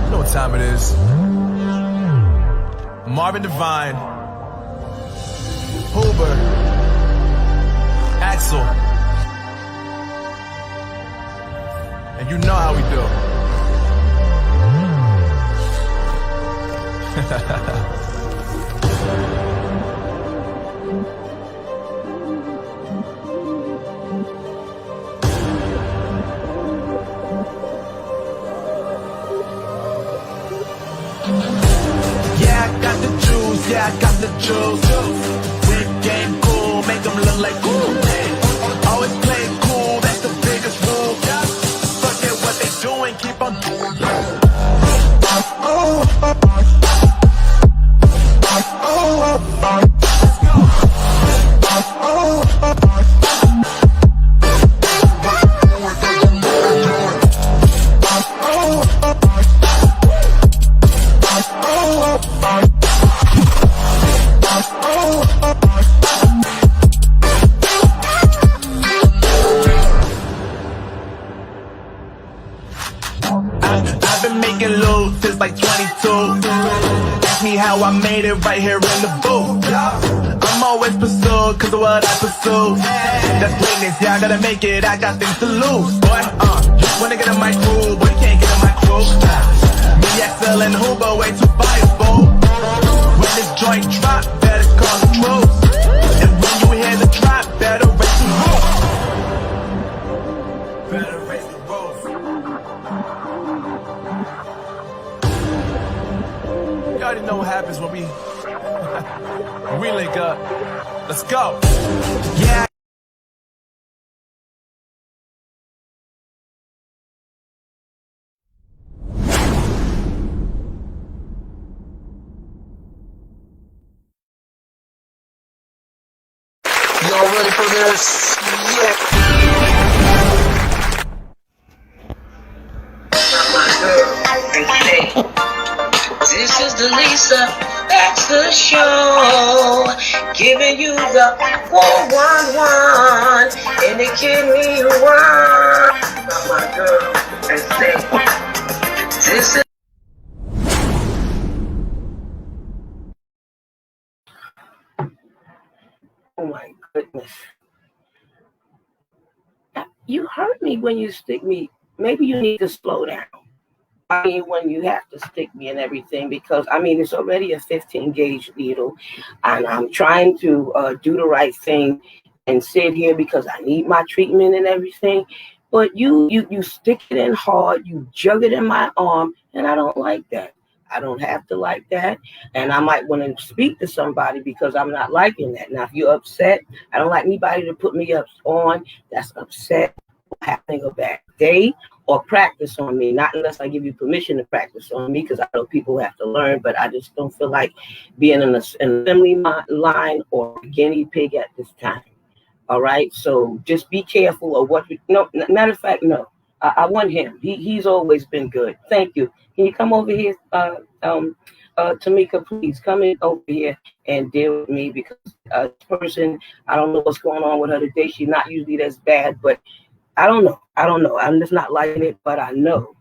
You know what time it is. Marvin Devine, Hoover, Axel, and you know how we do. Yeah, I got the juice. Big game cool, make them look like cool. Always play cool, that's the biggest rule. Forget what they doing, keep on doing. I've been making loot since like 22. Ask me how I made it right here in the booth. I'm always pursued cause of what I pursue. That's greatness, yeah, I gotta make it, I got things to lose. Boy, wanna get in my crew, but you can't get in my crew. Me, Axel, and Hoover, way too fireable. When this joint drop, better call the troops. And when you hear the drop, better raise the roof. Better raise the roof. You already know what happens when we when we link up. Let's go. Yeah. Y'all ready for this? Yeah. This is the Lisa Baxter Show, giving you the 411 and the kidney one. My girl, and say, this is. Oh my goodness. You hurt me when you stick me. Maybe you need to slow down. I mean, when you have to stick me and everything, because I mean, it's already a 15 gauge needle, and I'm trying to do the right thing and sit here because I need my treatment and everything. But you stick it in hard, you jug it in my arm, and I don't like that. I don't have to like that. And I might want to speak to somebody because I'm not liking that. Now, if you're upset, I don't like anybody to put me up on that's upset, having a bad day, or practice on me. Not unless I give you permission to practice on me, because I know people have to learn, but I just don't feel like being in an assembly line or a guinea pig at this time. All right? So just be careful of what you, no, matter of fact, no. I want him. He's always been good. Thank you. Can you come over here, Tamika, please come in over here and deal with me, because this person, I don't know what's going on with her today. She's not usually this bad, but I don't know. I'm just not liking it, but I know.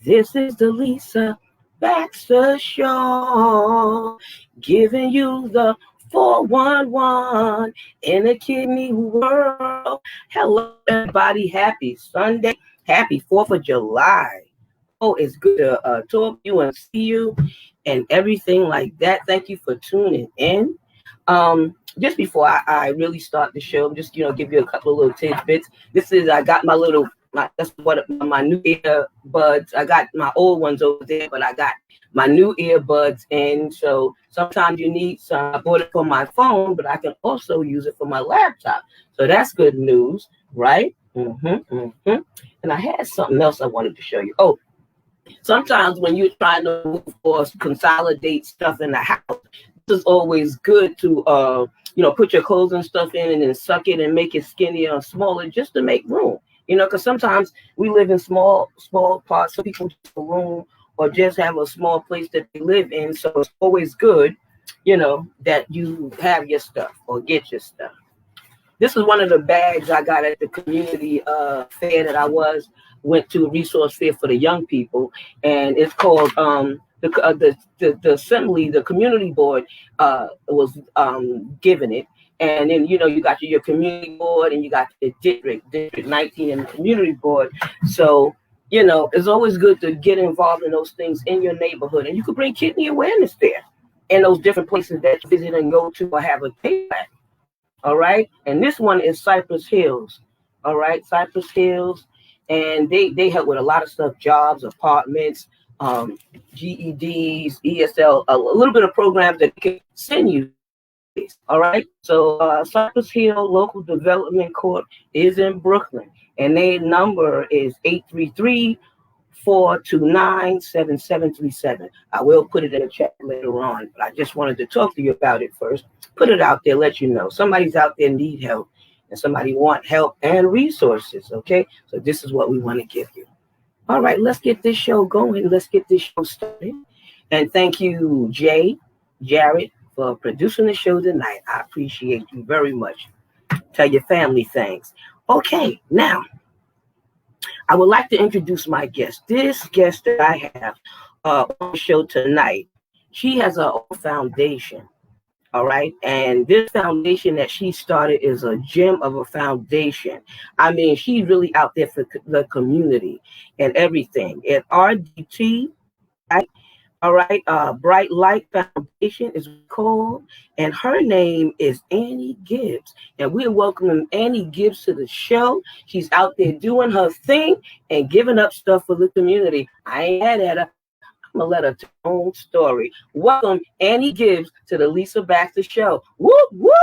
This is the Lisa Baxter Show, giving you the 411 in the kidney world. Hello, everybody. Happy Sunday. Happy 4th of July. Oh, it's good to talk to you and see you and everything like that. Thank you for tuning in. Just before I really start the show, just, give you a couple of little tidbits. I got my new earbuds. I got my old ones over there, but I got my new earbuds in. So sometimes you need some. I bought it for my phone, but I can also use it for my laptop. So that's good news, right? And I had something else I wanted to show you. Oh, sometimes when you're trying to move or consolidate stuff in the house, this is always good to put your clothes and stuff in and then suck it and make it skinnier or smaller just to make room. Because sometimes we live in small parts. Some people just have a room or just have a small place that they live in. So it's always good, that you have your stuff or get your stuff. This is one of the bags I got at the community fair that I was. went to a resource fair for the young people, and it's called the assembly, the community board was given it. And then, you know, you got your community board and you got the district 19 and the community board. So, you know, it's always good to get involved in those things in your neighborhood. And you could bring kidney awareness there in those different places that you visit and go to or have a day at. All right. And this one is Cypress Hills. All right. Cypress Hills. And they help with a lot of stuff, jobs, apartments, GEDs, ESL, a little bit of programs that can send you. All right. So Cypress Hill Local Development Corp is in Brooklyn, and their number is 833-429-7737. I will put it in the chat later on, but I just wanted to talk to you about it first. Put it out there, let you know somebody's out there need help, and somebody want help and resources. Okay, so this is what we want to give you. All right, let's get this show going. Let's get this show started. And thank you, Jared, for producing the show tonight. I appreciate you very much. Tell your family thanks. Okay, now I would like to introduce my guest. This guest that I have on the show tonight, she has her own foundation. All right. And this foundation that she started is a gem of a foundation. I mean, she's really out there for the community and everything. At RDT, right? All right. Bright Light Foundation is called, and her name is Annie Gibbs. And we're welcoming Annie Gibbs to the show. She's out there doing her thing and giving up stuff for the community. I ain't mad at her. I'm gonna let her tell her own story. Welcome, Annie Gibbs, to the Lisa Baxter Show. Whoop whoop!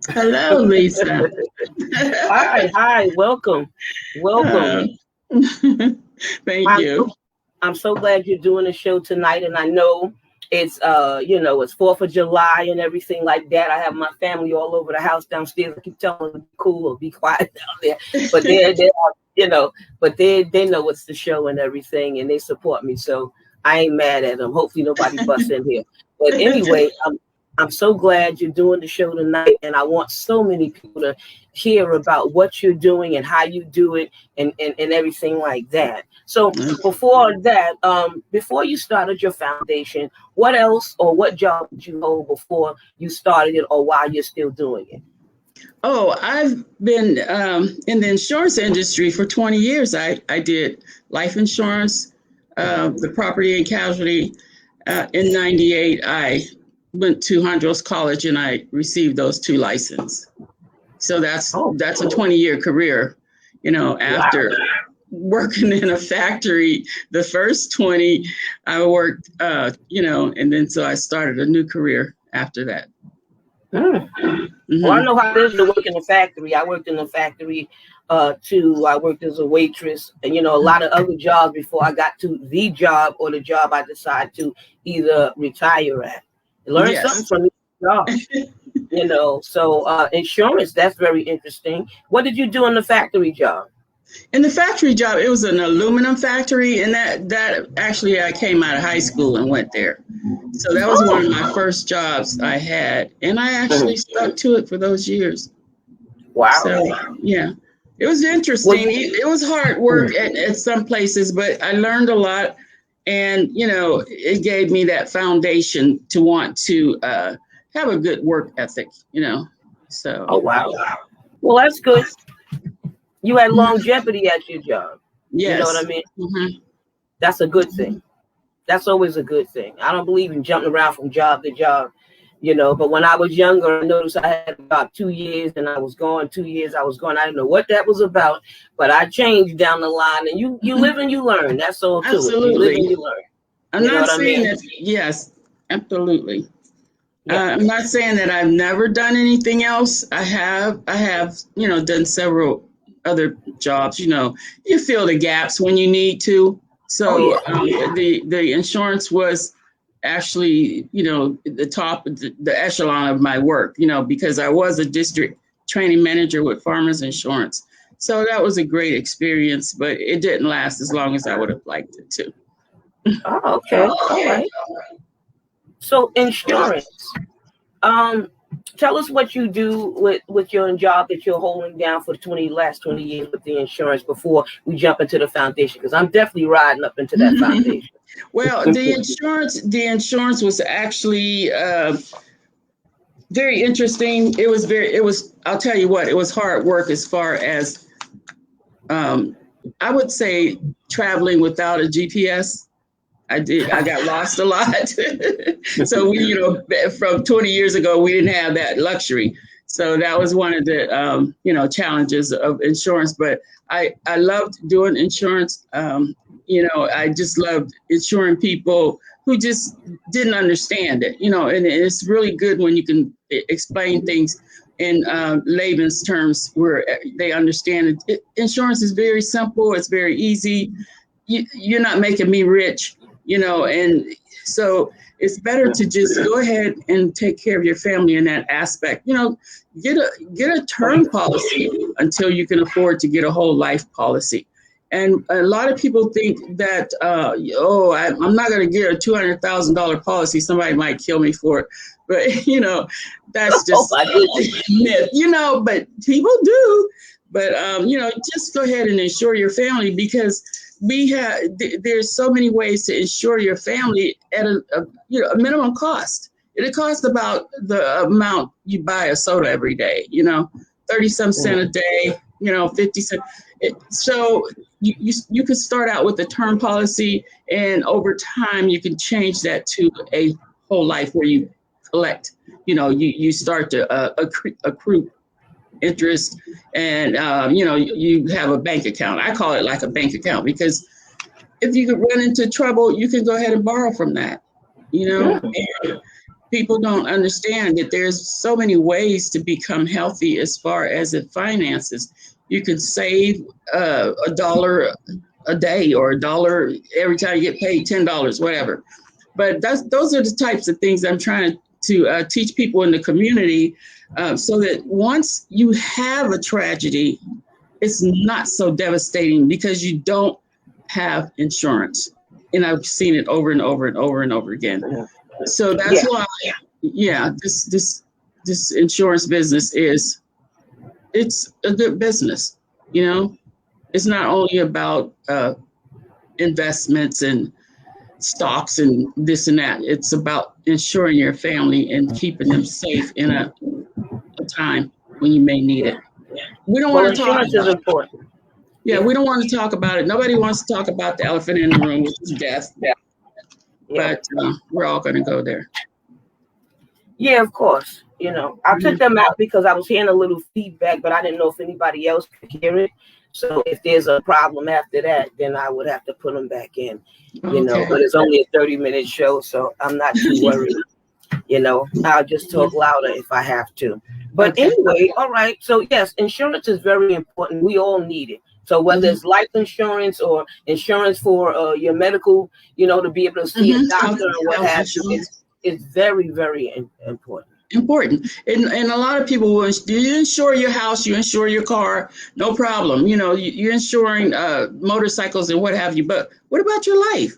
Hello, Lisa. Hi, welcome. Thank you. I'm so glad you're doing the show tonight, and I know it's it's 4th of July and everything like that. I have my family all over the house downstairs. I keep telling them be cool or be quiet down there, but they know it's the show and everything, and they support me, so I ain't mad at them. Hopefully nobody busts in here. But anyway, I'm so glad you're doing the show tonight, and I want so many people to hear about what you're doing and how you do it and everything like that. So before that, before you started your foundation, what else or what job did you hold before you started it or while you're still doing it? Oh, I've been in the insurance industry for 20 years. I did life insurance, the property and casualty. In 98, I went to Hondros College and I received those 2 licenses. So that's a 20-year career, after working in a factory. The first 20 I worked, and then so I started a new career after that. Well, I know how it is to work in a factory. I worked in a factory too. I worked as a waitress and, a lot of other jobs before I got to the job or the job I decided to either retire at. Learn something from this job, So insurance, that's very interesting. What did you do in the factory job? In the factory job, it was an aluminum factory, and that actually I came out of high school and went there. So that was one of my first jobs I had, and I actually stuck to it for those years. Wow. So, yeah, it was interesting. It was hard work at some places, but I learned a lot. And, it gave me that foundation to want to have a good work ethic, so. Oh, wow. Well, that's good. You had longevity at your job. Yes. You know what I mean? Mm-hmm. That's a good thing. That's always a good thing. I don't believe in jumping around from job to job, but when I was younger, I noticed I had about 2 years and I was gone. 2 years I was gone. I didn't know what that was about, but I changed down the line, and you live and you learn. That's all too. Absolutely. You live and you learn. I'm not saying that. Yes, absolutely. Yeah. I'm not saying that I've never done anything else. I have, done several other jobs, you fill the gaps when you need to. So the insurance was actually, the top of the echelon of my work, because I was a district training manager with Farmers Insurance. So that was a great experience, but it didn't last as long as I would have liked it to. Oh, okay. All right. So insurance. Tell us what you do with your job that you're holding down for the last 20 years with the insurance before we jump into the foundation, because I'm definitely riding up into that foundation. Well, the insurance was actually very interesting. I'll tell you what, it was hard work as far as I would say traveling without a GPS. I got lost a lot. So from 20 years ago, we didn't have that luxury. So that was one of the, challenges of insurance. But I loved doing insurance. I just loved insuring people who just didn't understand it, and it's really good when you can explain things in layman's terms where they understand it. Insurance is very simple. It's very easy. You're not making me rich. And so it's better to just go ahead and take care of your family in that aspect. Get a term policy until you can afford to get a whole life policy. And a lot of people think that, I'm not going to get a $200,000 policy. Somebody might kill me for it. But, that's just myth, but people do. But, just go ahead and insure your family, because there's so many ways to insure your family at a minimum cost. It costs about the amount you buy a soda every day, 30-some cents a day, 50 cents. So you could start out with a term policy, and over time you can change that to a whole life where you collect, you start to accrue interest, and you have a bank account. I call it like a bank account, because if you could run into trouble, you can go ahead and borrow from that. And people don't understand that there's so many ways to become healthy as far as the finances. You could save $1 a day or $1 every time you get paid, $10, whatever. But those are the types of things I'm trying to teach people in the community, so that once you have a tragedy, it's not so devastating because you don't have insurance. And I've seen it over and over and over and over again. So that's why, this insurance business it's a good business. It's not only about investments and stocks and this and that. It's about insuring your family and keeping them safe in a time when you may need it. We don't want to talk about is important. Yeah, we don't want to talk about it. Nobody wants to talk about the elephant in the room, which is death. But we're all going to go there. Yeah, of course. I took them out because I was hearing a little feedback, but I didn't know if anybody else could hear it. So if there's a problem after that, then I would have to put them back in, But it's only a 30-minute show, so I'm not too worried. I'll just talk louder if I have to. But anyway, all right. So yes, insurance is very important. We all need it. So whether it's life insurance or insurance for your medical, to be able to see a doctor or what have you, it's very, very important. And a lot of people will, you insure your house, you insure your car, no problem. You're insuring motorcycles and what have you. But what about your life?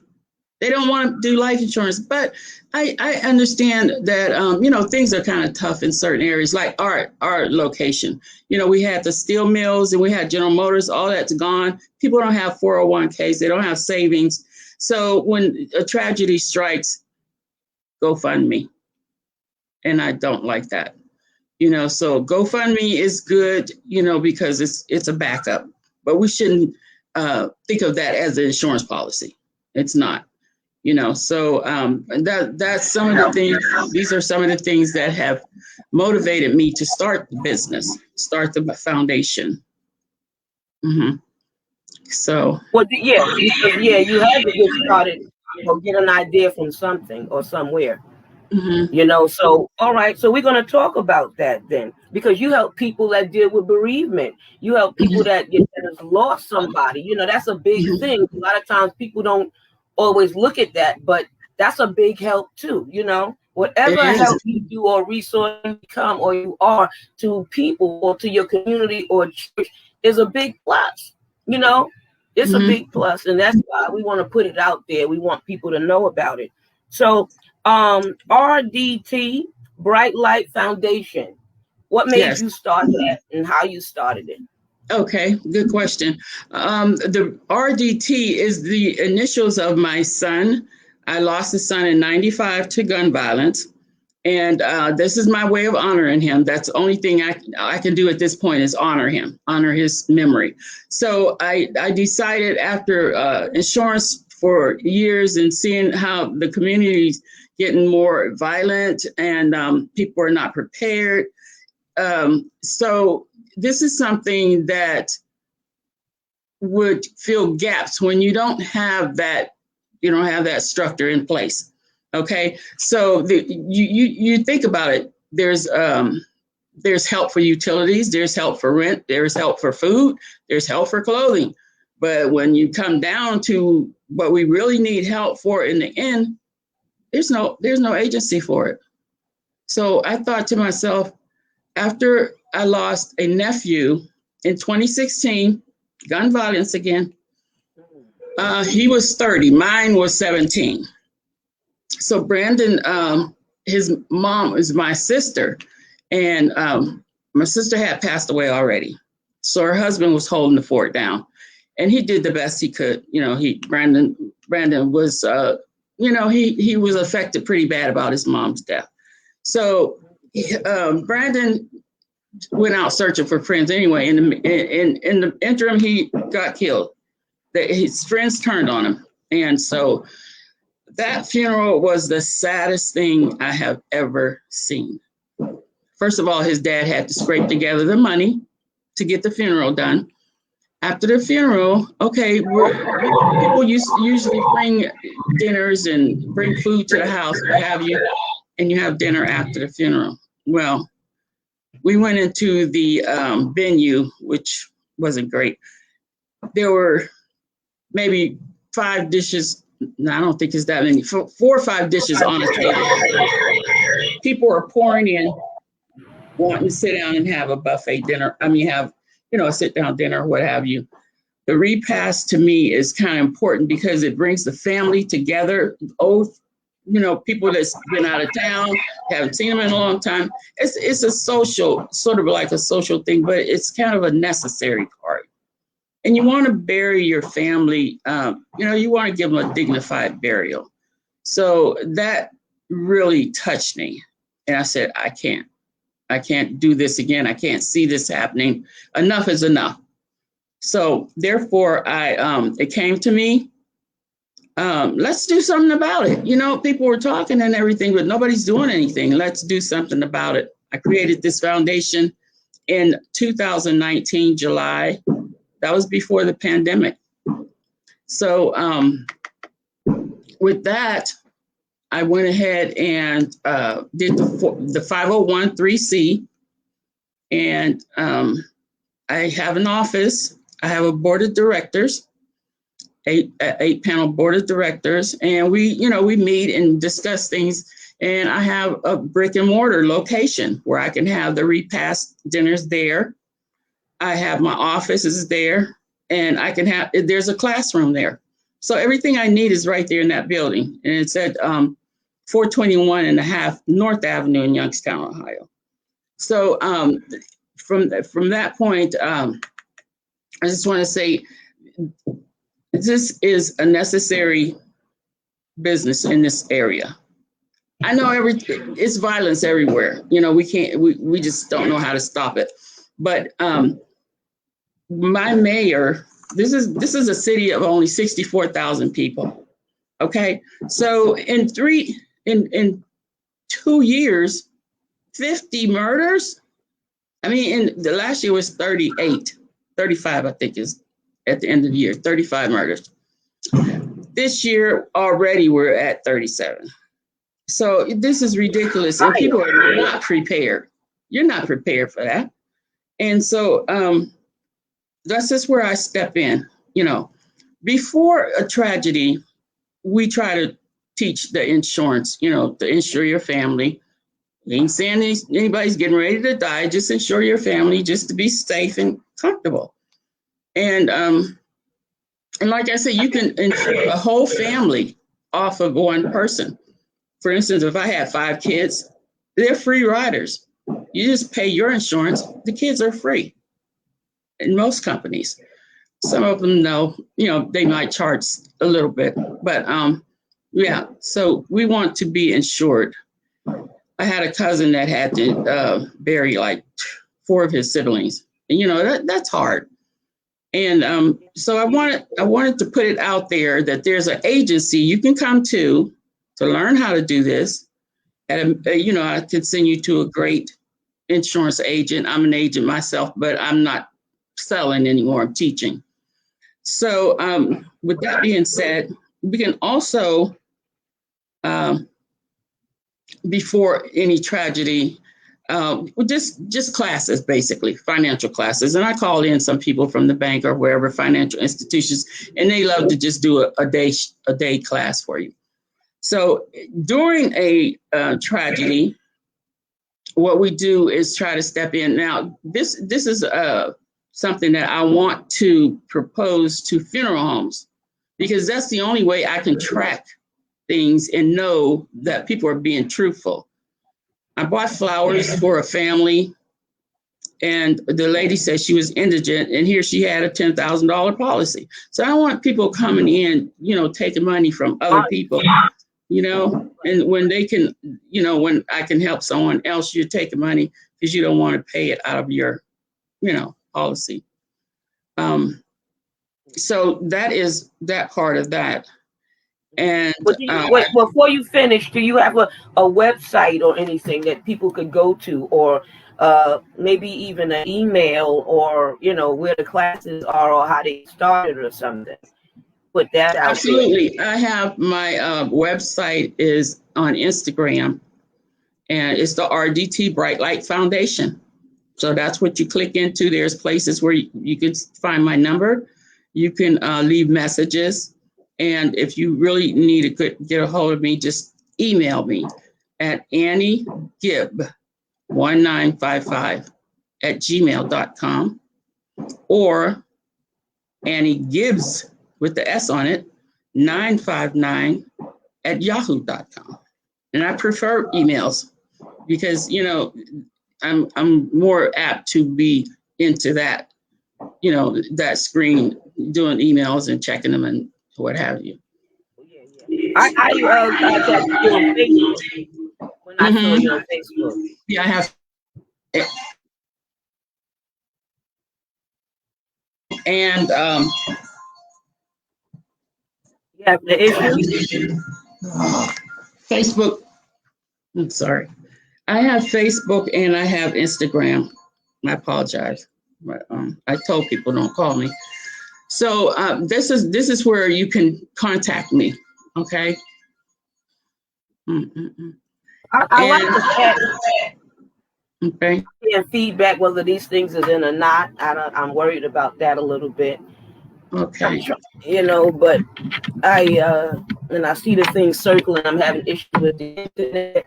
They don't want to do life insurance. But I understand that, things are kind of tough in certain areas, like our location. We had the steel mills and we had General Motors, all that's gone. People don't have 401ks. They don't have savings. So when a tragedy strikes, GoFundMe. And I don't like that, so GoFundMe is good, because it's a backup, but we shouldn't think of that as an insurance policy. It's not, so that's some of the things. These are some of the things that have motivated me to start the business, start the foundation. So. Well, you had to get started or get an idea from something or somewhere. You know, so all right, so we're going to talk about that then, because you help people that deal with bereavement. You help people that has lost somebody. You know, that's a big thing. A lot of times people don't always look at that, but that's a big help too. You know, It whatever is. help you do or resource you become or you are to people or to your community or church is a big plus. You know, it's a big plus, and that's why we want to put it out there. We want people to know about it. So RDT, Bright Light Foundation. What made Yes. you start that and how you started it? Okay, good question. The RDT is the initials of my son. I lost a son in '95 to gun violence. And this is my way of honoring him. That's the only thing I can do at this point is honor him, honor his memory. So I decided after insurance for years and seeing how the community's getting more violent and people are not prepared. So this is something that would fill gaps when you don't have that structure in place. Okay, so you think about it. There's help for utilities, there's help for rent, there's help for food, there's help for clothing. But when you come down to what we really need help for in the end, there's no agency for it. So I thought to myself, after I lost a nephew in 2016, gun violence again. He was 30, mine was 17. So Brandon, his mom is my sister, and my sister had passed away already. So her husband was holding the fort down, and he did the best he could. You know, Brandon was, he was affected pretty bad about his mom's death. So Brandon went out searching for friends anyway. In the interim, he got killed. His friends turned on him, and so that funeral was the saddest thing I have ever seen. First of all, his dad had to scrape together the money to get the funeral done. After the funeral, okay, people usually bring dinners and bring food to the house, what have you, and you have dinner after the funeral. Well, we went into the venue, which wasn't great. There were maybe 5 dishes. No, I don't think it's that many. 4 or 5 dishes on a table. People are pouring in, wanting to sit down and have a buffet dinner. I mean, have, a sit-down dinner, what have you. The repast to me is kind of important because it brings the family together. People that's been out of town, haven't seen them in a long time. It's a social, sort of like a social thing, but it's kind of a necessary part. And you want to bury your family, you want to give them a dignified burial. So that really touched me. And I said, I can't do this again. I can't see this happening. Enough is enough. So therefore, it came to me, let's do something about it. People were talking and everything, but nobody's doing anything. Let's do something about it. I created this foundation in 2019, July. That was before the pandemic. So with that, I went ahead and did the 501(c)(3), and I have an office. I have a board of directors, 8-panel board of directors, and we meet and discuss things. And I have a brick and mortar location where I can have the repast dinners there. I have my office is there, and there's a classroom there. So everything I need is right there in that building. And it's at 421 and a half North Avenue in Youngstown, Ohio. So from that point, I just want to say this is a necessary business in this area. I know it's violence everywhere. We just don't know how to stop it. But my mayor, this is a city of only 64,000 people. Okay, so in 2 years, 50 murders. I mean, in the last year was 35, I think is at the end of the year, 35 murders. This year already we're at 37. So this is ridiculous, and people are not prepared. You're not prepared for that. And so that's just where I step in. Before a tragedy, we try to teach the insurance, to insure your family. You ain't saying anybody's getting ready to die. Just insure your family just to be safe and comfortable. And like I said, you can insure a whole family off of one person. For instance, if I had 5 kids, they're free riders. You just pay your insurance. The kids are free in most companies. Some of them, no, they might charge a little bit. But yeah, so we want to be insured. I had a cousin that had to bury like 4 of his siblings. And, that's hard. And so I wanted to put it out there that there's an agency you can come to learn how to do this. And, I can send you to a great insurance agent. I'm an agent myself, but I'm not selling anymore. I'm teaching. So with that being said, we can also, before any tragedy, just classes, basically, financial classes. And I called in some people from the bank or wherever, financial institutions, and they love to just do a day class for you. So during a tragedy, what we do is try to step in. Now, this is something that I want to propose to funeral homes, because that's the only way I can track things and know that people are being truthful. I bought flowers for a family, and the lady said she was indigent, and here she had a $10,000 policy. So I want people coming in, taking money from other people. And when they can, when I can help someone else, you're taking money because you don't want to pay it out of your, policy. So that is that part of that. And before you finish, do you have a website or anything that people could go to, or maybe even an email, or, where the classes are or how they started or something? Put that out. Absolutely. I have my website is on Instagram, and it's the RDT Bright Light Foundation. So that's what you click into. There's places where you can find my number. You can leave messages. And if you really need to get a hold of me, just email me at Annie Gibb 1955 @gmail.com, or Annie Gibbs with the S on it, 959 @yahoo.com. And I prefer emails because, I'm more apt to be into that, that screen, doing emails and checking them and what have you. I got you on Facebook when I saw you on Facebook. Yeah, I have. And Yeah, the issue. Facebook. I'm sorry. I have Facebook and I have Instagram. I apologize. But, I told people don't call me. So this is where you can contact me. Okay. I like to add. Okay. And feedback whether these things is in or not. I'm worried about that a little bit. Okay. But I see the things circling. I'm having issues with the internet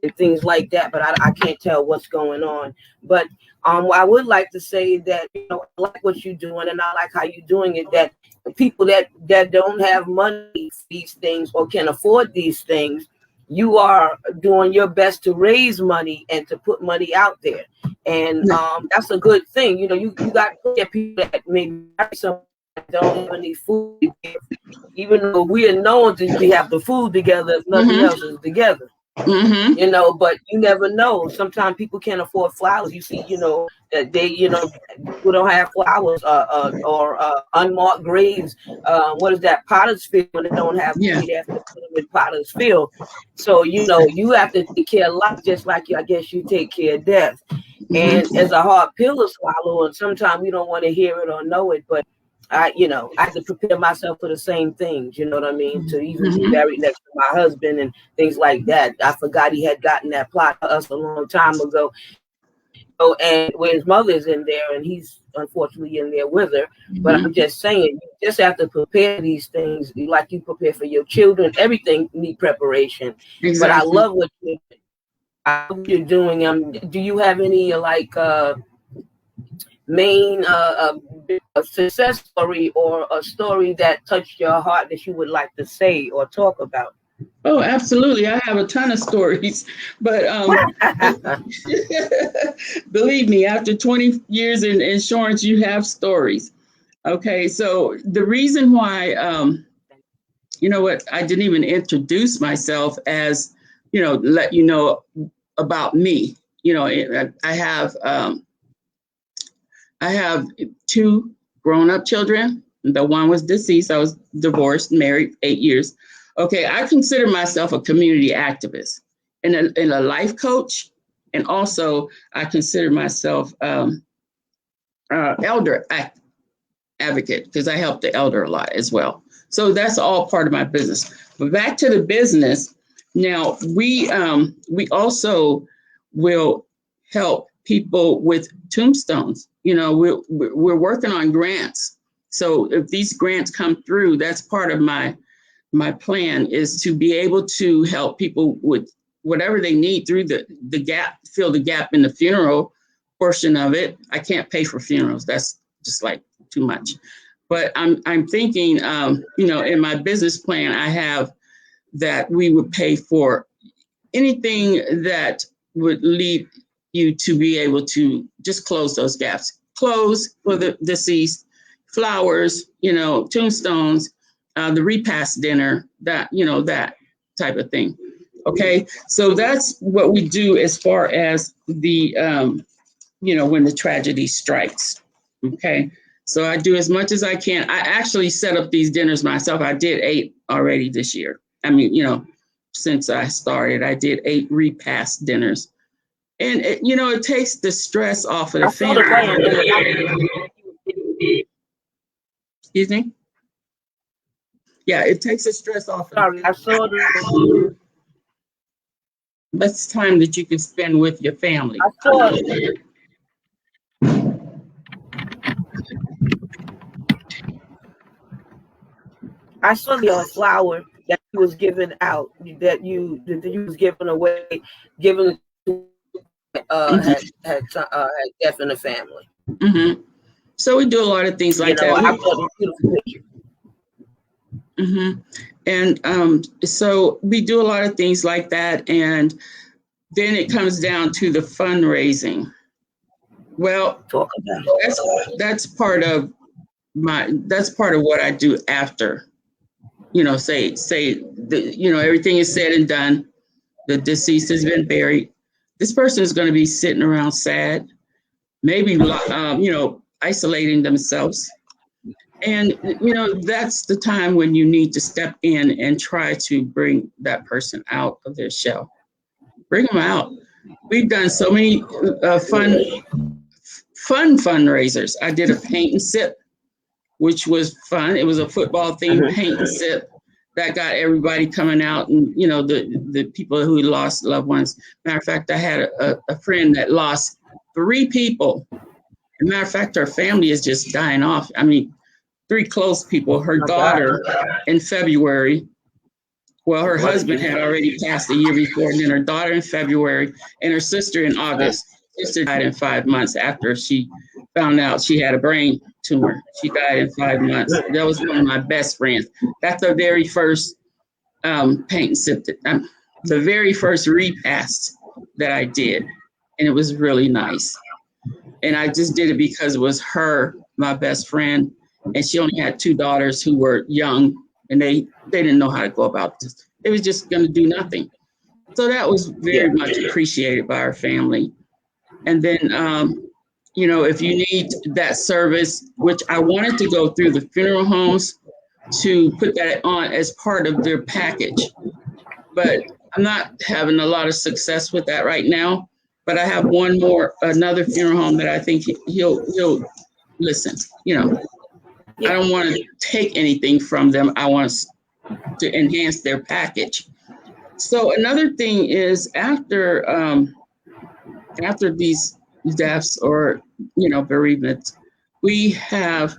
and things like that, but I can't tell what's going on. But I would like to say that I like what you're doing, and I like how you're doing it. That the people that don't have money for these things or can afford these things, you are doing your best to raise money and to put money out there, and that's a good thing. You got to get people that maybe some don't have any food, even though we are known to have the food together if nothing else is together. But you never know. Sometimes people can't afford flowers. You see, that they, people don't have flowers or unmarked graves. What is that? Potter's field. When they don't have food, they have to put them in Potter's field. So, you have to take care of life just like I guess you take care of death. And it's a hard pill to swallow, and sometimes we don't want to hear it or know it, but I had to prepare myself for the same things, you know what I mean? To even be buried next to my husband and things like that. I forgot he had gotten that plot for us a long time ago. Oh, and where his mother's in there, and he's unfortunately in there with her. But I'm just saying, you just have to prepare these things like you prepare for your children. Everything need preparation. Exactly. But I love what you're doing. Do you have any main a success story or a story that touched your heart that you would like to say or talk about? Oh, absolutely. I have a ton of stories, but believe me, after 20 years in insurance, you have stories. Okay, so the reason why, you know what, I didn't even introduce myself as, let you know about me. I have 2 grown-up children. The one was deceased. I was divorced, married 8 years. Okay, I consider myself a community activist and a life coach. And also I consider myself elder advocate because I help the elder a lot as well. So that's all part of my business. But back to the business. Now we also will help people with tombstones. We're working on grants. So if these grants come through, that's part of my plan is to be able to help people with whatever they need through the gap, fill the gap in the funeral portion of it. I can't pay for funerals. That's just like too much. But I'm thinking, in my business plan, I have that we would pay for anything that would lead you to be able to just close those gaps. Clothes for the deceased, flowers, tombstones, the repast dinner, that type of thing. Okay, so that's what we do as far as the, when the tragedy strikes. Okay, so I do as much as I can. I actually set up these dinners myself. I did 8 already this year. I mean, since I started, I did 8 repast dinners. And, it takes the stress off of the family. Excuse me? Yeah, it takes the stress off. Sorry, I saw the. That's time that you can spend with your family. I saw it. I saw your flower that you was giving out, that you was giving away, giving had death in the family. Mm-hmm. So we do a lot of things like that. I thought it was a beautiful picture. Mm-hmm. And so we do a lot of things like that, and then it comes down to the fundraising. Well, talk about it. That's part of what I do after. Say everything is said and done. The deceased has been buried. This person is going to be sitting around sad, maybe isolating themselves. And, that's the time when you need to step in and try to bring that person out of their shell. Bring them out. We've done so many fun fundraisers. I did a paint and sip, which was fun. It was a football themed paint and sip that got everybody coming out, and, the people who lost loved ones. Matter of fact, I had a friend that lost 3 people. As a matter of fact, her family is just dying off. I mean, 3 close people, her daughter in February. Well, her husband had already passed a year before, and then her daughter in February, and her sister in August. Sister died in 5 months after she found out she had a brain tumor. She died in 5 months. That was one of my best friends. That's the very first paint and sip, the very first repast that I did, and it was really nice. And I just did it because it was her, my best friend, and she only had 2 daughters who were young, and they didn't know how to go about this. They was just going to do nothing. So that was very much appreciated by our family. And then, if you need that service, which I wanted to go through the funeral homes to put that on as part of their package, but I'm not having a lot of success with that right now. But I have another funeral home that I think he'll listen, I don't want to take anything from them. I want to enhance their package. So another thing is after these deaths or, bereavements, we have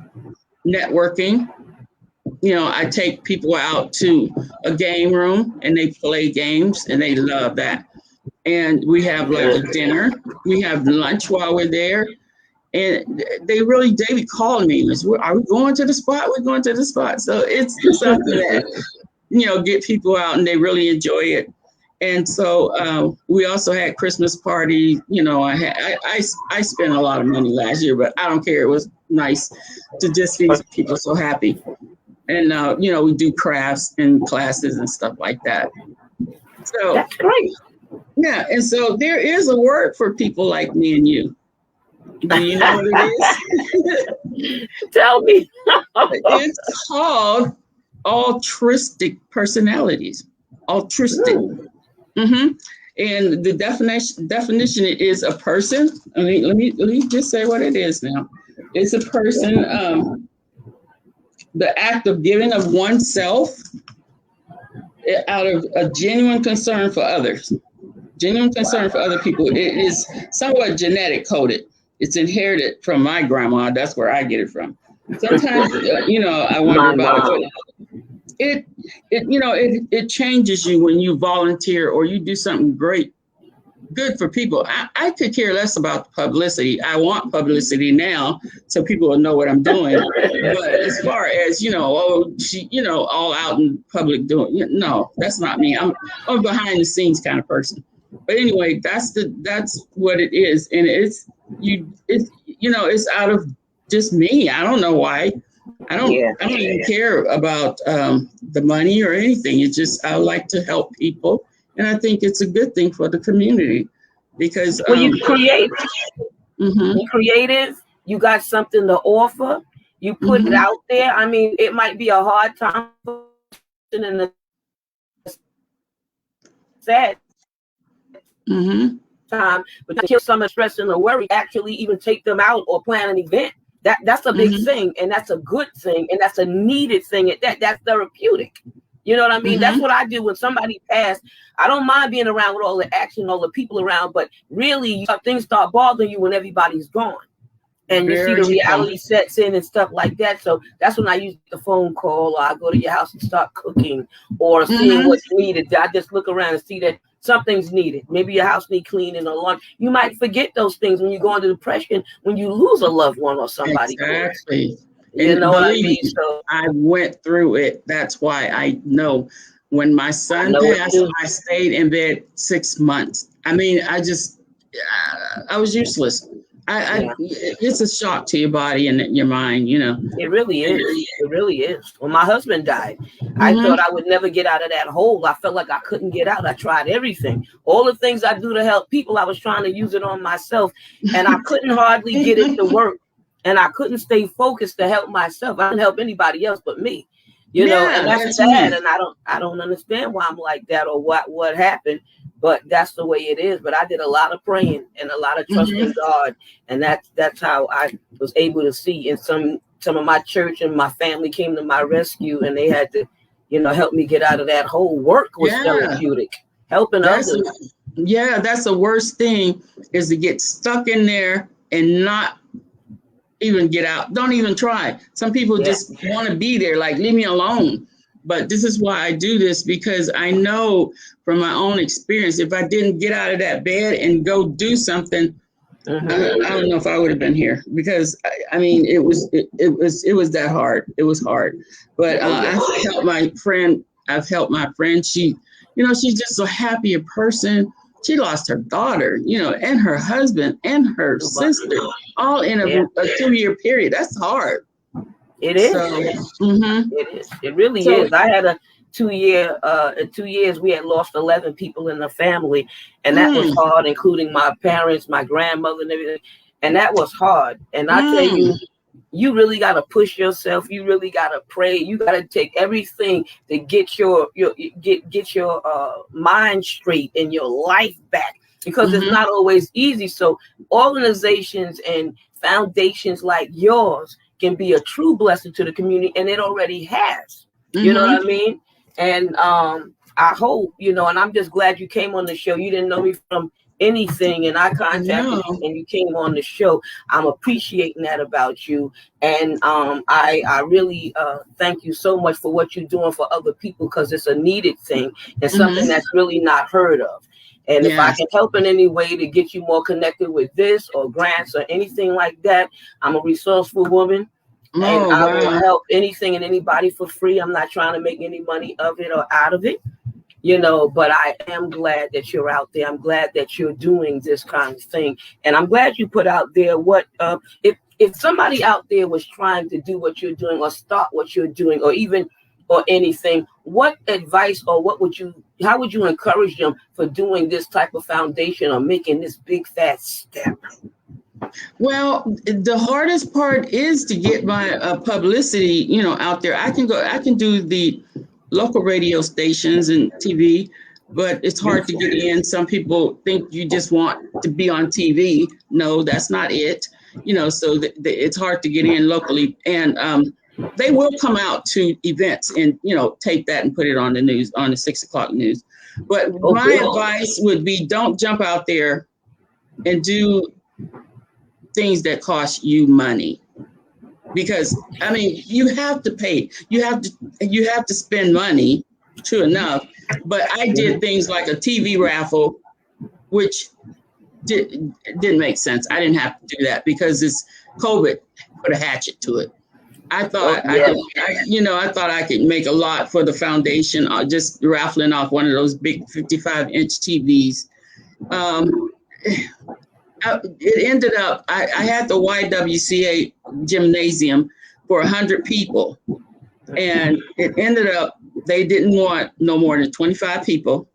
networking. I take people out to a game room and they play games and they love that. And we have like a dinner, we have lunch while we're there. And they be calling me, are we going to the spot? We're going to the spot. So it's something that, get people out and they really enjoy it. And so we also had Christmas party. I spent a lot of money last year, but I don't care. It was nice to just see people so happy. And, we do crafts and classes and stuff like that. So that's great. Yeah. And so there is a word for people like me and you. Do you know what it is? Tell me. It's called altruistic personalities. Altruistic. Mm-hmm. And the definition is a person. I mean, let me just say what it is now. It's a person, the act of giving of oneself out of a genuine concern for others. Genuine concern for other people. It is somewhat genetic coded. It's inherited from my grandma. That's where I get it from. Sometimes, I wonder about it. It changes you when you volunteer or you do something good for people. I could care less about publicity. I want publicity now so people will know what I'm doing. But as far as, all out in public doing, no, that's not me. I'm a behind the scenes kind of person. But anyway, that's what it is. And it's out of just me. I don't know why. I don't even care about the money or anything. It's just I like to help people, and I think it's a good thing for the community because you creative. Mm-hmm. You creative. You got something to offer. You put it out there. I mean, it might be a hard time in the sad time, but to kill some stress and the worry, actually even take them out or plan an event. That's a big thing, and that's a good thing, and that's a needed thing. That's therapeutic. You know what I mean? That's what I do when somebody passed. I don't mind being around with all the action, all the people around, but really things start bothering you when everybody's gone. And you see the reality sets in and stuff like that. So that's when I use the phone call, or I go to your house and start cooking or seeing what's needed. I just look around and see that something's needed. Maybe your house needs cleaning or laundry. You might forget those things when you go into depression, when you lose a loved one or somebody. Exactly. You know what I mean? So I went through it. That's why I know when my son passed, I stayed in bed 6 months. I mean, I was useless. It's a shock to your body and your mind, It really is. It really is. When my husband died, I thought I would never get out of that hole. I felt like I couldn't get out. I tried everything. All the things I do to help people, I was trying to use it on myself, and I couldn't hardly get it to work. And I couldn't stay focused to help myself. I didn't help anybody else but me. And that's sad. And I don't understand why I'm like that or what happened. But that's the way it is. But I did a lot of praying and a lot of trusting God, and that's how I was able to see. And some of my church and my family came to my rescue, and they had to, help me get out of that whole work was therapeutic, helping others. That's the worst thing is to get stuck in there and not even get out. Don't even try. Some people just want to be there, like leave me alone. But this is why I do this, because I know from my own experience, if I didn't get out of that bed and go do something, I don't know if I would have been here, because I mean, it was that hard. It was hard. But I've helped my friend. She, she's just so happy a person. She lost her daughter, and her husband and her sister, all in a 2-year period. That's hard. It is. So, It is. It really is. I had a 2-year. In 2 years, we had lost 11 people in the family, and that was hard, including my parents, my grandmother, and everything. And that was hard. And I tell you, you really got to push yourself. You really got to pray. You got to take everything to get your mind straight and your life back, because it's not always easy. So organizations and foundations like yours can be a true blessing to the community, and it already has. You know what I mean? And I hope, you know, and I'm just glad you came on the show. You didn't know me from anything, and I contacted you and you came on the show. I'm appreciating that about you. And I really thank you so much for what you're doing for other people, because it's a needed thing and something that's really not heard of. And if I can help in any way to get you more connected with this or grants or anything like that, I'm a resourceful woman. And I will help anything and anybody for free. I'm not trying to make any money of it or out of it, you know, but I am glad that you're out there. I'm glad that you're doing this kind of thing. And I'm glad you put out there what, if somebody out there was trying to do what you're doing or start what you're doing or anything, what advice or how would you encourage them for doing this type of foundation or making this big fat step? Well, the hardest part is to get my publicity, you know, out there. I can do the local radio stations and TV, but it's hard to get in. Some people think you just want to be on TV. No, that's not it. You know, so it's hard to get in locally. And they will come out to events and, you know, tape that and put it on the news, on the 6 o'clock news. But my advice would be, don't jump out there and do things that cost you money. Because, I mean, you have to pay, you have to spend money, true enough. But I did things like a TV raffle, which didn't make sense. I didn't have to do that because it's COVID, put a hatchet to it. I thought I thought I could make a lot for the foundation, just raffling off one of those big 55-inch TVs. It ended up, I had the YWCA gymnasium for 100 people. And it ended up, they didn't want no more than 25 people.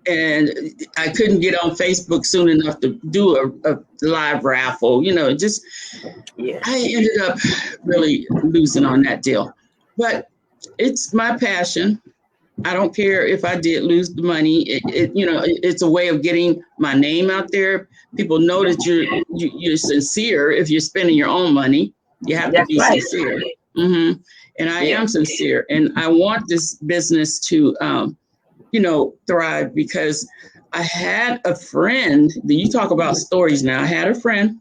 And I couldn't get on Facebook soon enough to do a live raffle, you know, I ended up really losing on that deal. But it's my passion. I don't care if I did lose the money. It's a way of getting my name out there. People know that you're sincere. If you're spending your own money, you have to be sincere. And I am sincere. And I want this business to, thrive, because I had a friend. You talk about stories now. I had a friend.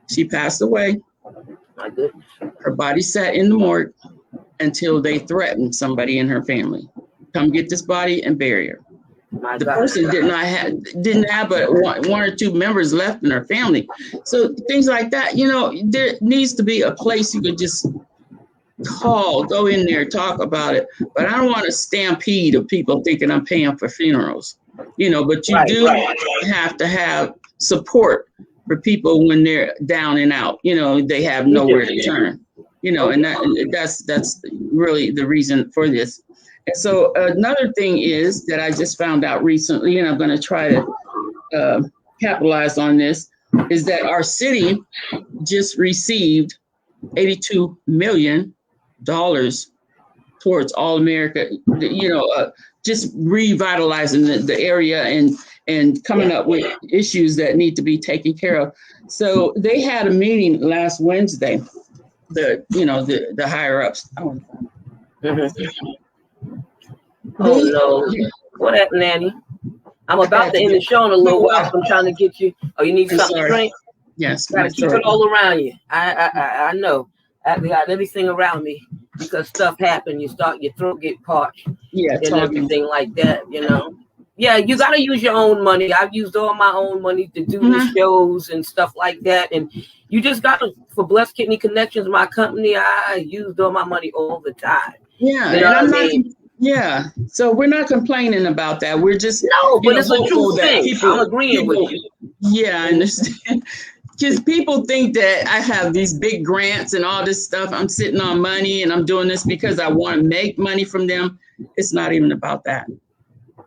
She passed away. My goodness. Her body sat in the morgue until they threatened somebody in her family, come get this body and bury her. The person didn't have but one or two members left in her family. So things like that, you know, there needs to be a place you could just go in there, talk about it. But I don't want a stampede of people thinking I'm paying for funerals, you know, but you have to have support for people when they're down and out, you know, they have nowhere to turn. You know, and that's really the reason for this. And so another thing is that I just found out recently, and I'm going to try to capitalize on this, is that our city just received $82 million towards All America, just revitalizing the area and coming up with issues that need to be taken care of. So they had a meeting last Wednesday. The higher ups. Oh no! What happened, Annie? I'm about to end the show in a little while. So I'm trying to get you. Oh, you need something to drink? Yes. Gotta keep it all around you. I know. I got everything around me because stuff happens. Your throat get parched. Yeah, and everything like that. You know. Yeah, you got to use your own money. I've used all my own money to do the shows and stuff like that. And you just got to, for Blessed Kidney Connections, my company, I used all my money all the time. Yeah. You know what I mean? So we're not complaining about that. We're just. No, but it's a true thing. I'm agreeing with you. Yeah, I understand. Because people think that I have these big grants and all this stuff. I'm sitting on money and I'm doing this because I want to make money from them. It's not even about that.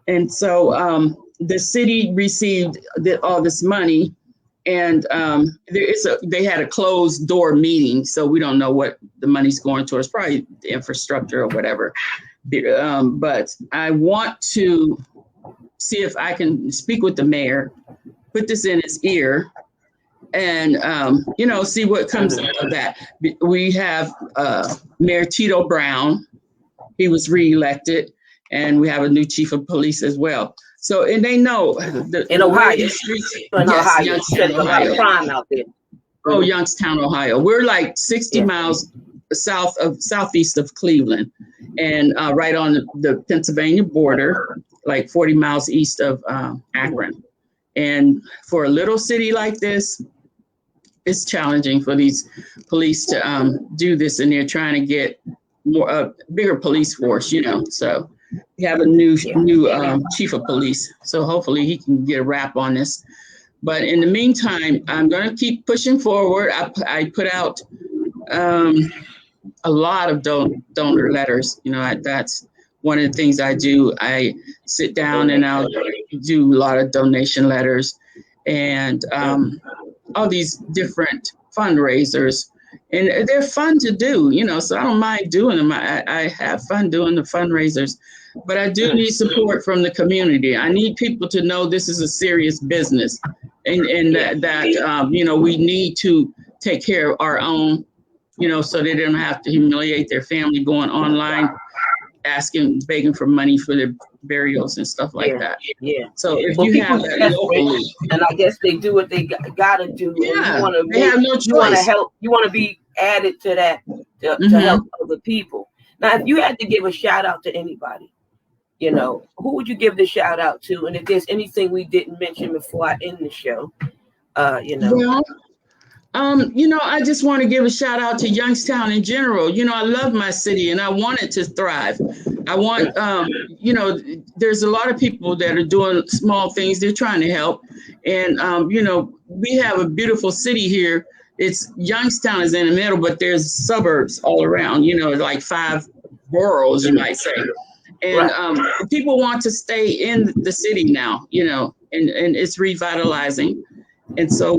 And so the city received all this money, and they had a closed door meeting. So we don't know what the money's going towards, probably the infrastructure or whatever. But I want to see if I can speak with the mayor, put this in his ear, and see what comes out of that. We have Mayor Tito Brown. He was reelected, and we have a new chief of police as well. So, and they know in Ohio. Ohio. Youngstown, Ohio. A lot of crime out there. Oh, Youngstown, Ohio. We're like 60 miles southeast of Cleveland, and right on the Pennsylvania border, like 40 miles east of Akron. And for a little city like this, it's challenging for these police to do this, and they're trying to get more bigger police force, So we have a new chief of police, so hopefully he can get a rap on this. But in the meantime, I'm going to keep pushing forward. I put out a lot of donor letters. That's one of the things I do. I sit down and I'll do a lot of donation letters and all these different fundraisers. And they're fun to do, so I don't mind doing them. I have fun doing the fundraisers, but I do need support from the community. I need people to know this is a serious business and that we need to take care of our own, so they don't have to humiliate their family going online, begging for money for their burials and stuff like that. Yeah. So if you have that locally, and I guess they do what they gotta do. Yeah. And they have no choice. You want to help. You want to be added to that to help other people. Now, if you had to give a shout out to anybody, who would you give the shout out to? And if there's anything we didn't mention before I end the show, Well, I just want to give a shout out to Youngstown in general. I love my city and I want it to thrive. I want, there's a lot of people that are doing small things. They're trying to help. And, we have a beautiful city here. Youngstown is in the middle, but there's suburbs all around, like 5 boroughs, you might say. And people want to stay in the city now, and it's revitalizing. And so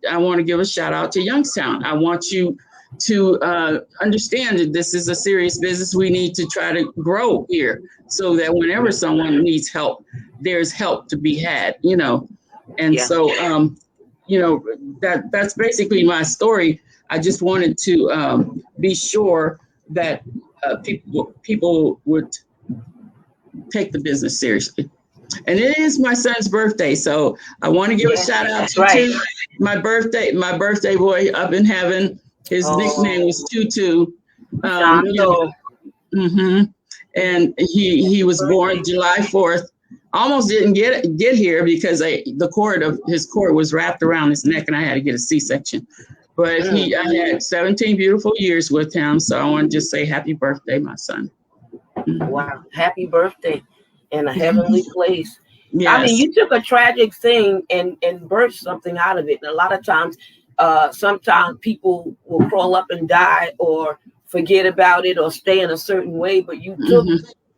I want to give a shout out to Youngstown. I want you to understand that this is a serious business. We need to try to grow here so that whenever someone needs help, there's help to be had, And so, that's basically my story. I just wanted to be sure that people would take the business seriously. And it is my son's birthday, so I want to give a shout out to my birthday boy up in heaven. His nickname was Tutu. And he was born July 4th. Almost didn't get here because his cord was wrapped around his neck, and I had to get a C-section. But I had 17 beautiful years with him, so I want to just say happy birthday, my son. Wow, happy birthday in a heavenly place. Yes. I mean, you took a tragic thing and birthed something out of it. And a lot of times, sometimes people will crawl up and die or forget about it or stay in a certain way, but you took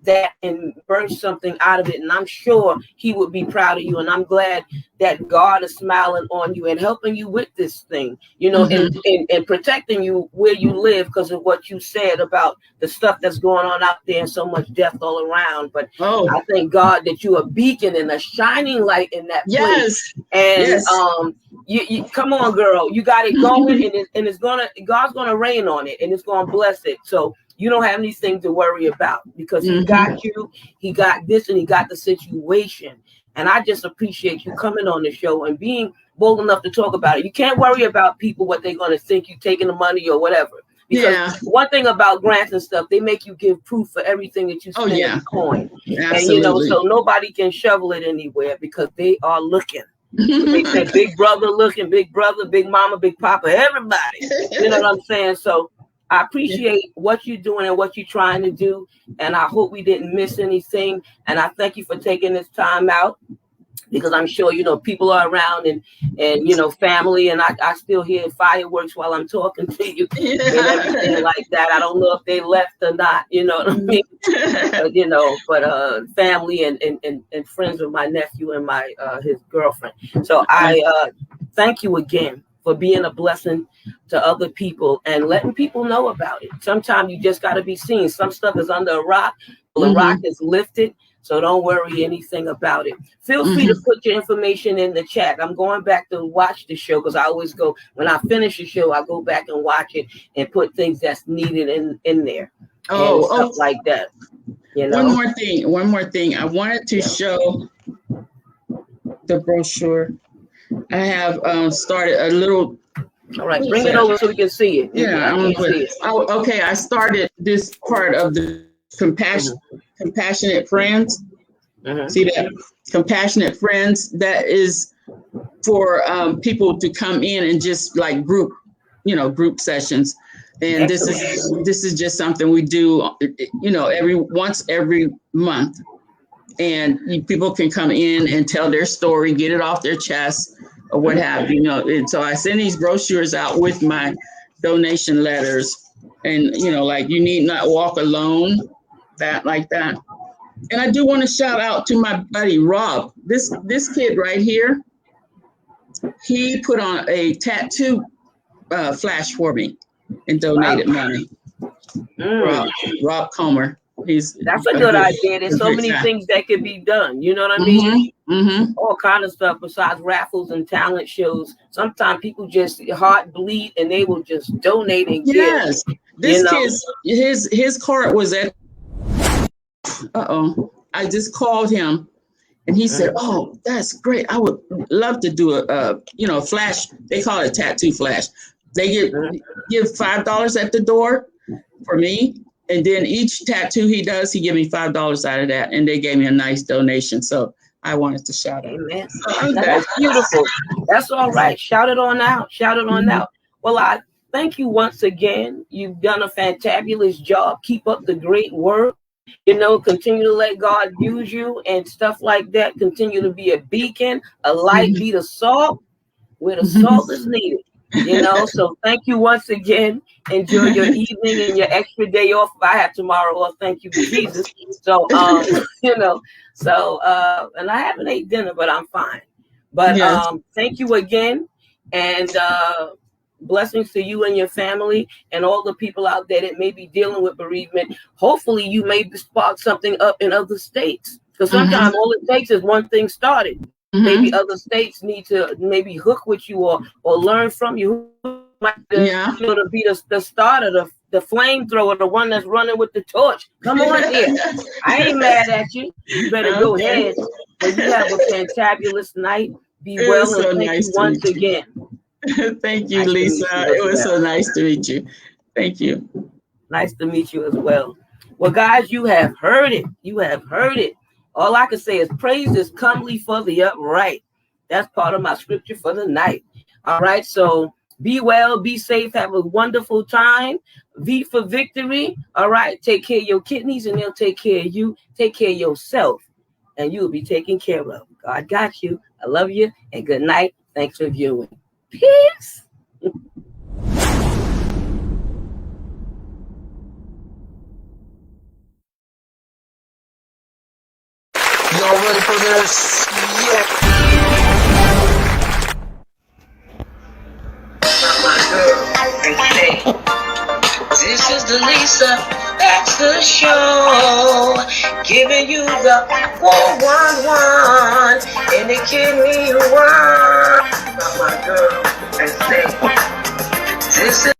that and birthed something out of it. And I'm sure he would be proud of you. And I'm glad that God is smiling on you and helping you with this thing, and protecting you where you live because of what you said about the stuff that's going on out there and so much death all around. But I thank God that you are a beacon and a shining light in that place. And you come on, girl, you got it going, and God's gonna rain on it, and it's gonna bless it. So you don't have anything to worry about because he got you, he got this, and he got the situation. And I just appreciate you coming on the show and being bold enough to talk about it. You can't worry about people, what they're going to think you taking the money or whatever. Because one thing about grants and stuff, they make you give proof for everything that you spend in coin. Absolutely. And, so nobody can shovel it anywhere because they are looking. They say big brother looking, big brother, big mama, big papa, everybody. You know what I'm saying? So I appreciate what you're doing and what you're trying to do. And I hope we didn't miss anything. And I thank you for taking this time out because I'm sure, people are around and family. And I still hear fireworks while I'm talking to you and everything like that. I don't know if they left or not, you know what I mean? But family and friends of my nephew and his girlfriend. So I thank you again for being a blessing to other people and letting people know about it. Sometimes you just got to be seen. Some stuff is under a rock. The rock is lifted. So don't worry anything about it. Feel free to put your information in the chat. I'm going back to watch the show because I always go, when I finish the show, I go back and watch it and put things that's needed in there. And stuff like that. You know? One more thing. I wanted to show the brochure. I have started a little. All right, bring it over so we can see it. Yeah, okay. I started this part of the compassionate friends. See that? Compassionate friends. That is for people to come in and just like group sessions. And this is just something we do, every month. And people can come in and tell their story, get it off their chest, or what have you. And so I send these brochures out with my donation letters, and like you need not walk alone, like that. And I do want to shout out to my buddy Rob. This kid right here, he put on a tattoo flash for me and donated money. Rob Comer. That's a good idea. There's so many things that could be done. You know what I mean? All kind of stuff besides raffles and talent shows. Sometimes people just heart bleed and they will just donate and give. Yes. This kid's his card was at. I just called him, and he said, "Oh, that's great. I would love to do a flash. They call it a tattoo flash. They give $5 at the door for me." And then each tattoo he does, he give me $5 out of that. And they gave me a nice donation. So I wanted to shout out. Amen. That's beautiful. That's all right. Shout it on out. Shout it on out. Well, I thank you once again. You've done a fantabulous job. Keep up the great work. Continue to let God use you and stuff like that. Continue to be a beacon, a light, be the salt where the salt is needed. So thank you once again. Enjoy your evening and your extra day off. If I have tomorrow off, thank you, Jesus. So, and I haven't ate dinner, but I'm fine. But thank you again, and blessings to you and your family and all the people out there that may be dealing with bereavement. Hopefully, you may spark something up in other states, because sometimes all it takes is one thing started. Maybe other states need to maybe hook with you or learn from you. Might to be the starter, the flamethrower, the one that's running with the torch. Come on here. I ain't mad at you. You better go ahead. But you have a fantabulous night. Be well, and thank you once again. Thank you, Lisa. It was so nice to meet you. Thank you. Nice to meet you as well. Well, guys, you have heard it. You have heard it. All I can say is praise is comely for the upright. That's part of my scripture for the night. All right. So be well, be safe, have a wonderful time. V for victory. All right. Take care of your kidneys and they'll take care of you. Take care of yourself and you'll be taken care of. God got you. I love you and good night. Thanks for viewing. Peace. Y'all ready for this? Yeah. This is the Lisa Baxter Show, giving you the 411 and the kidney one. About my girl and say, this is